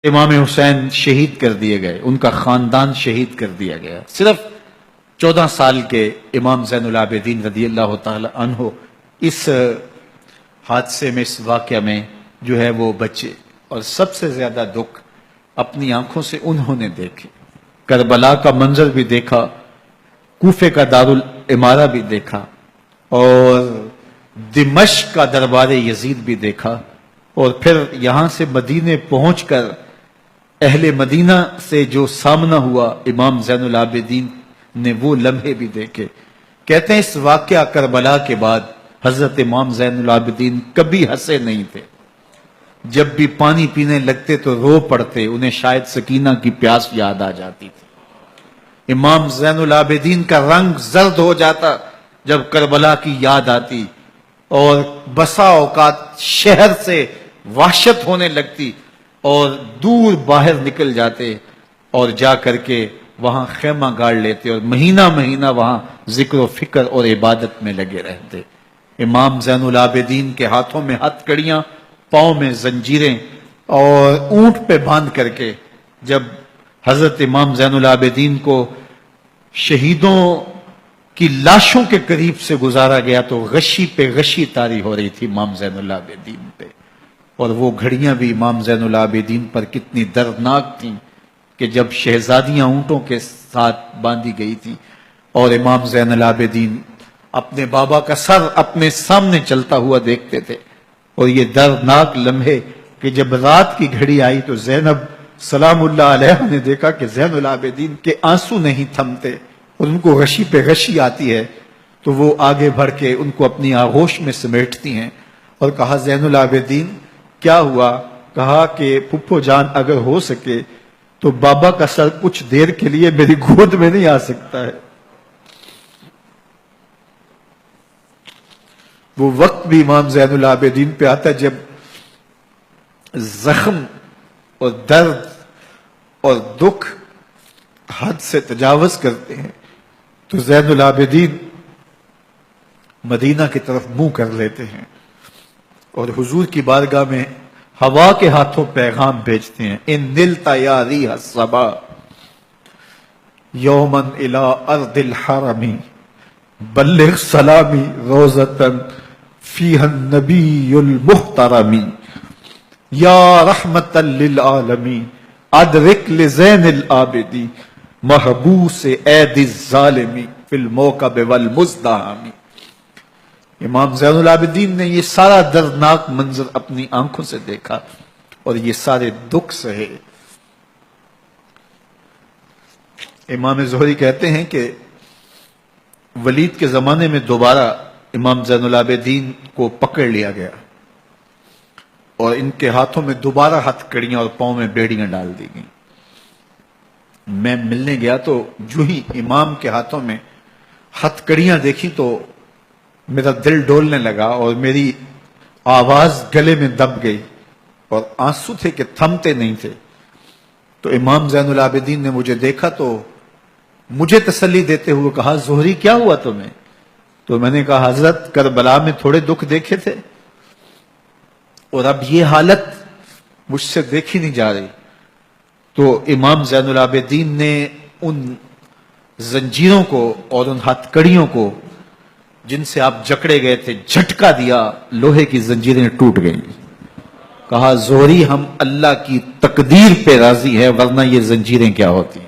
امام حسین شہید کر دیے گئے، ان کا خاندان شہید کر دیا گیا. صرف 14 سال کے امام زین العابدین رضی اللہ تعالی عنہ اس حادثے میں، اس واقعہ میں جو ہے وہ بچے. اور سب سے زیادہ دکھ اپنی آنکھوں سے انہوں نے دیکھے. کربلا کا منظر بھی دیکھا، کوفے کا دارالعمارہ بھی دیکھا، اور دمشق کا دربار یزید بھی دیکھا، اور پھر یہاں سے مدینے پہنچ کر اہل مدینہ سے جو سامنا ہوا امام زین العابدین نے وہ لمحے بھی دیکھے. کہتے ہیں اس واقعہ کربلا کے بعد حضرت امام زین العابدین کبھی ہنسے نہیں تھے. جب بھی پانی پینے لگتے تو رو پڑتے، انہیں شاید سکینہ کی پیاس یاد آ جاتی تھی. امام زین العابدین کا رنگ زرد ہو جاتا جب کربلا کی یاد آتی، اور بسا اوقات شہر سے وحشت ہونے لگتی اور دور باہر نکل جاتے اور جا کر کے وہاں خیمہ گاڑ لیتے اور مہینہ مہینہ وہاں ذکر و فکر اور عبادت میں لگے رہتے. امام زین العابدین کے ہاتھوں میں ہتھ کڑیاں، پاؤں میں زنجیریں، اور اونٹ پہ باندھ کر کے جب حضرت امام زین العابدین کو شہیدوں کی لاشوں کے قریب سے گزارا گیا تو غشی پہ غشی طاری ہو رہی تھی امام زین العابدین پہ. اور وہ گھڑیاں بھی امام زین العابدین پر کتنی دردناک تھیں کہ جب شہزادیاں اونٹوں کے ساتھ باندھی گئی تھی اور امام زین العابدین اپنے بابا کا سر اپنے سامنے چلتا ہوا دیکھتے تھے. اور یہ دردناک لمحے کہ جب رات کی گھڑی آئی تو زینب سلام اللہ علیہ نے دیکھا کہ زین العابدین کے آنسو نہیں تھمتے اور ان کو غشی پہ غشی آتی ہے، تو وہ آگے بڑھ کے ان کو اپنی آغوش میں سمیٹتی ہیں اور کہا زین العابدین کیا ہوا؟ کہا کہ پھپھو جان اگر ہو سکے تو بابا کا سر کچھ دیر کے لیے میری گود میں نہیں آ سکتا ہے. وہ وقت بھی امام زین العابدین پہ آتا ہے جب زخم اور درد اور دکھ حد سے تجاوز کرتے ہیں تو زین العابدین مدینہ کی طرف منہ کر لیتے ہیں اور حضور کی بارگاہ میں ہوا کے ہاتھوں پیغام بھیجتے ہیں. ان نلتا یا ریح الصبا یوما الی ارض الحرم بلغ سلامی روزتن فیہا النبی المحترم یا رحمتا للعالمین ادرک لزین العابدی محبوس عید الظالمی فی الموکب والمزدحم. امام زین العابدین نے یہ سارا دردناک منظر اپنی آنکھوں سے دیکھا اور یہ سارے دکھ سہے. امام زہری کہتے ہیں کہ ولید کے زمانے میں دوبارہ امام زین العابدین کو پکڑ لیا گیا اور ان کے ہاتھوں میں دوبارہ ہتھ کڑیاں اور پاؤں میں بیڑیاں ڈال دی گئیں. میں ملنے گیا تو جو ہی امام کے ہاتھوں میں ہتھ کڑیاں دیکھی تو میرا دل ڈولنے لگا اور میری آواز گلے میں دب گئی اور آنسو تھے کہ تھمتے نہیں تھے. تو امام زین العابدین نے مجھے دیکھا تو مجھے تسلی دیتے ہوئے کہا زہری کیا ہوا تمہیں؟ تو میں نے کہا حضرت کربلا میں تھوڑے دکھ دیکھے تھے اور اب یہ حالت مجھ سے دیکھی نہیں جا رہی. تو امام زین العابدین نے ان زنجیروں کو اور ان ہتھ کڑیوں کو جن سے آپ جکڑے گئے تھے جھٹکا دیا، لوہے کی زنجیریں ٹوٹ گئیں. کہا زہری ہم اللہ کی تقدیر پہ راضی ہے ورنہ یہ زنجیریں کیا ہوتی ہیں.